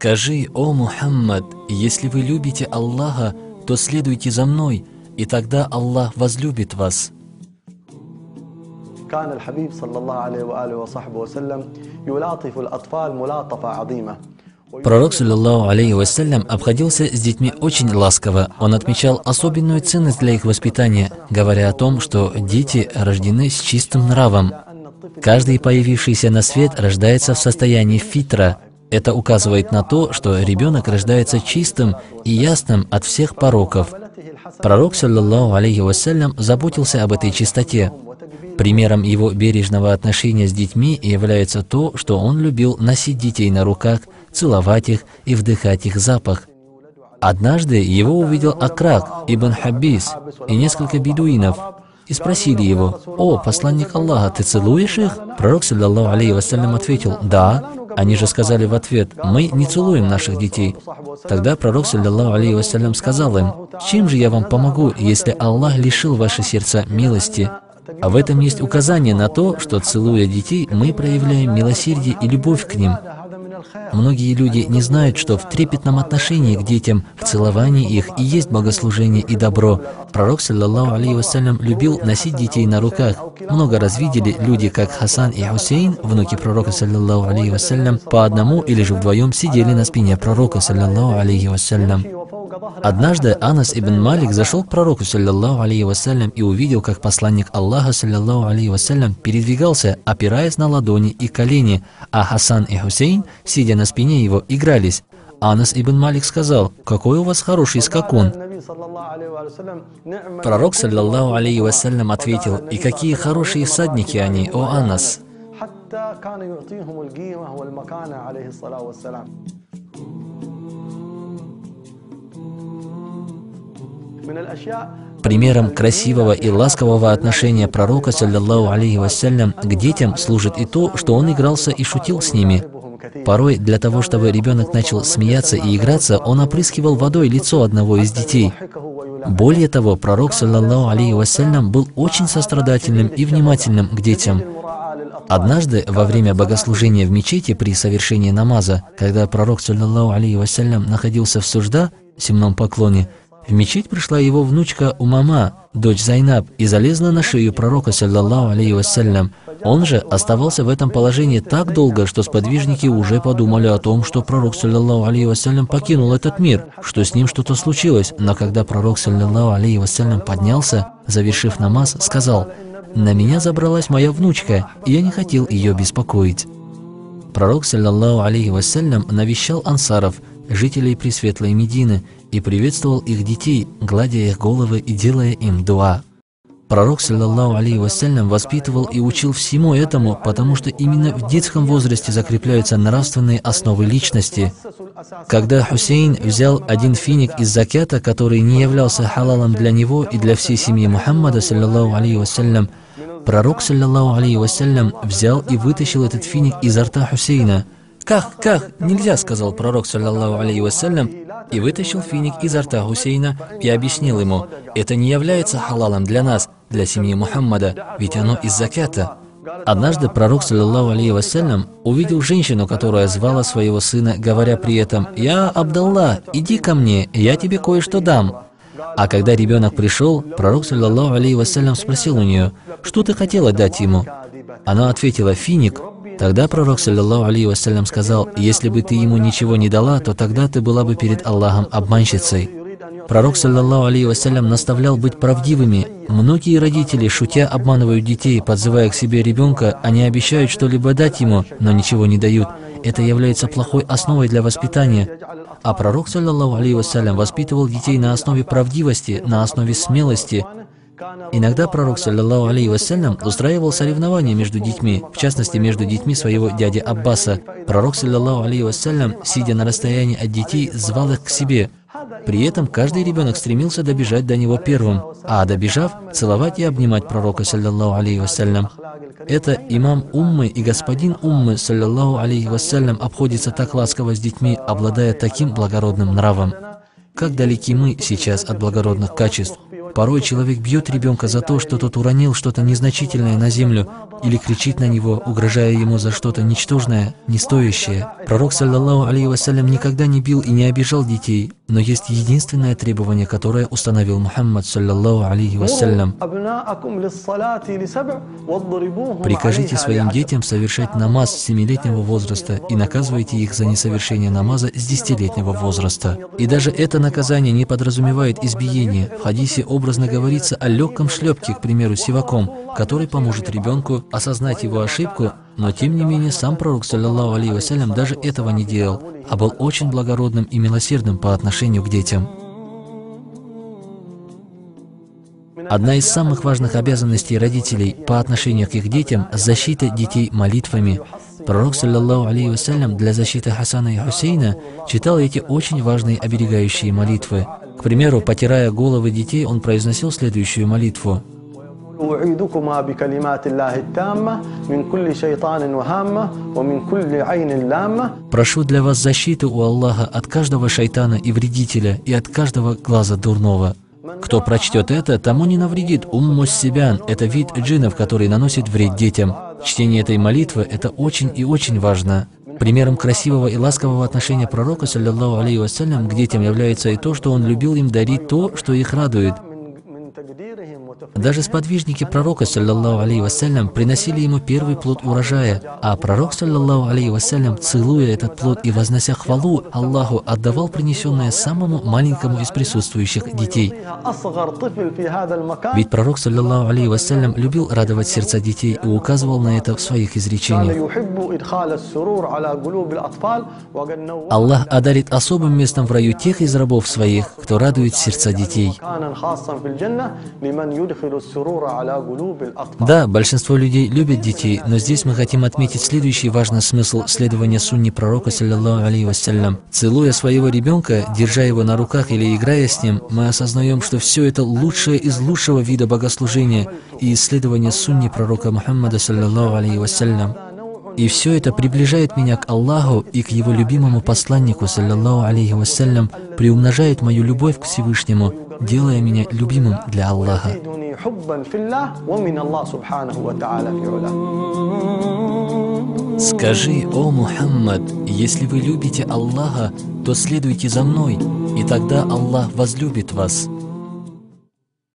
Скажи, о Мухаммад, если вы любите Аллаха, то следуйте за мной, и тогда Аллах возлюбит вас. كان الحبيب صلى الله عليه وآله وصحبه وسلم يلاطف الأطفال ملاطفة عظيمة. Пророк, саллаллаху алейхи вассалям, обходился с детьми очень ласково. Он отмечал особенную ценность для их воспитания, говоря о том, что дети рождены с чистым нравом. Каждый появившийся на свет рождается в состоянии фитра. Это указывает на то, что ребенок рождается чистым и ясным от всех пороков. Пророк, саллаллаху алейхи вассалям, заботился об этой чистоте. Примером его бережного отношения с детьми является то, что он любил носить детей на руках, целовать их и вдыхать их запах. Однажды его увидел Акрак ибн Хабис и несколько бедуинов, и спросили его: «О, посланник Аллаха, ты целуешь их?» Пророк, саллаллаху алейхи вассалям, ответил: «Да». Они же сказали в ответ: «Мы не целуем наших детей». Тогда пророк, саллаллаху алейхи вассалям, сказал им: «Чем же я вам помогу, если Аллах лишил ваши сердца милости?» А в этом есть указание на то, что, целуя детей, мы проявляем милосердие и любовь к ним. Многие люди не знают, что в трепетном отношении к детям, в целовании их и есть богослужение и добро. Пророк, саллаллаху алейхи вассалям, любил носить детей на руках. Много раз видели люди, как Хасан и Хусейн, внуки пророка, саллаллаху алейхи вассалям, по одному или же вдвоем сидели на спине пророка, саллаллаху алейхи вассалям. Однажды Анас ибн Малик зашел к пророку, саллаллаху алейхи вассалям, и увидел, как посланник Аллаха, саллаллаху алейхи вассалям, передвигался, опираясь на ладони и колени, а Хасан и Хусейн, сидя на спине его, игрались. Анас ибн Малик сказал: «Какой у вас хороший скакун!» Пророк, саллаллаху алейхи вассалям, ответил: «И какие хорошие всадники они, о Анас!» Примером красивого и ласкового отношения пророка, саллаллаху алейхи вассалям, к детям служит и то, что он игрался и шутил с ними. Порой для того, чтобы ребенок начал смеяться и играться, он опрыскивал водой лицо одного из детей. Более того, пророк, саллаллаху алейхи вассалям, был очень сострадательным и внимательным к детям. Однажды, во время богослужения в мечети при совершении намаза, когда пророк, саллаллаху алейхи вассалям, находился в сужда, земном поклоне, в мечеть пришла его внучка Умама, дочь Зайнаб, и залезла на шею пророка, саллаллаху алейхи вассалям. Он же оставался в этом положении так долго, что сподвижники уже подумали о том, что пророк, саллаллаху алейхи вассалям, покинул этот мир, что с ним что-то случилось. Но когда пророк, саллаллаху алейхи вассалям, поднялся, завершив намаз, сказал: «На меня забралась моя внучка, и я не хотел ее беспокоить». Пророк, саллаллаху алейхи вассалям, навещал ансаров, жителей Пресветлой Медины, и приветствовал их детей, гладя их головы и делая им дуа. Пророк, саллаллаху алейхи вассалям, воспитывал и учил всему этому, потому что именно в детском возрасте закрепляются нравственные основы личности. Когда Хусейн взял один финик из закята, который не являлся халалом для него и для всей семьи Мухаммада, саллаллаху алейхи вассалям, пророк, саллаллаху алейхи вассалям, взял и вытащил этот финик изо рта Хусейна. «Как? Нельзя», — сказал пророк, саллаллаху алейхи вассалям, и вытащил финик изо рта Хусейна и объяснил ему: «Это не является халалом для нас, для семьи Мухаммада, ведь оно из закята». Однажды пророк, саллаллаху алейхи вассалям, увидел женщину, которая звала своего сына, говоря при этом: «Я Абдалла, иди ко мне, я тебе кое-что дам». А когда ребенок пришел, пророк, саллаллаху алейхи вассалям, спросил у нее: «Что ты хотела дать ему?» Она ответила: «Финик». Тогда пророк, саллаллаху алейхи вассалям, сказал: «Если бы ты ему ничего не дала, то тогда ты была бы перед Аллахом обманщицей». Пророк, саллаллаху алейхи вассалям, наставлял быть правдивыми. Многие родители, шутя, обманывают детей, подзывая к себе ребенка, они обещают что-либо дать ему, но ничего не дают. Это является плохой основой для воспитания. А пророк, саллаллаху алейхи вассалям, воспитывал детей на основе правдивости, на основе смелости. Иногда пророк, саллаллаху алейхи вассалям, устраивал соревнования между детьми, в частности, между детьми своего дяди Аббаса. Пророк, саллаллаху алейхи вассалям, сидя на расстоянии от детей, звал их к себе. При этом каждый ребенок стремился добежать до него первым, а добежав, целовать и обнимать пророка, саллаллаху алейхи вассалям. Это имам Уммы и господин Уммы, саллаллаху алейхи вассалям, обходится так ласково с детьми, обладая таким благородным нравом. Как далеки мы сейчас от благородных качеств. Порой человек бьет ребенка за то, что тот уронил что-то незначительное на землю, или кричит на него, угрожая ему за что-то ничтожное, не стоящее. Пророк, саллаллаху алейхи вассалям, никогда не бил и не обижал детей, но есть единственное требование, которое установил Мухаммад, саллаллаху алейхи вассалям. Прикажите своим детям совершать намаз с 7-летнего возраста и наказывайте их за несовершение намаза с 10-летнего возраста. И даже это наказание не подразумевает избиение. В хадисе образно говорится о легком шлепке, к примеру, сиваком, который поможет ребенку осознать его ошибку, но тем не менее сам пророк, саллаллаху алейхи вассалям, даже этого не делал, а был очень благородным и милосердным по отношению к детям. Одна из самых важных обязанностей родителей по отношению к их детям – защита детей молитвами. Пророк, саллаллаху алейхи вассалям, для защиты Хасана и Хусейна читал эти очень важные оберегающие молитвы. К примеру, потирая головы детей, он произносил следующую молитву. «Прошу для вас защиты у Аллаха от каждого шайтана и вредителя и от каждого глаза дурного». Кто прочтет это, тому не навредит уммуссибян, это вид джиннов, который наносит вред детям. Чтение этой молитвы – это очень и очень важно. Примером красивого и ласкового отношения пророка, саллаллаху алейхи вассалям, к детям является и то, что он любил им дарить то, что их радует. Даже сподвижники пророка, саллаллаху алейхи вассалям, приносили ему первый плод урожая, а пророк, саллаллаху алейхи вассалям, целуя этот плод и вознося хвалу Аллаху, отдавал принесенное самому маленькому из присутствующих детей. Ведь пророк, саллаллаху алейхи вассалям, любил радовать сердца детей и указывал на это в своих изречениях. Аллах одарит особым местом в раю тех из рабов своих, кто радует сердца детей. Да, большинство людей любят детей, но здесь мы хотим отметить следующий важный смысл следования сунне пророка, саллаллаху алейхи вассалям. Целуя своего ребенка, держа его на руках или играя с ним, мы осознаем, что все это лучшее из лучшего вида богослужения и исследования сунне пророка Мухаммада, саллаллаху алейхи вассалям. И все это приближает меня к Аллаху и к Его любимому посланнику, саллаллаху алейхи вассалям, приумножает мою любовь к Всевышнему, делая меня любимым для Аллаха. Скажи, о Мухаммад, если вы любите Аллаха, то следуйте за мной, и тогда Аллах возлюбит вас.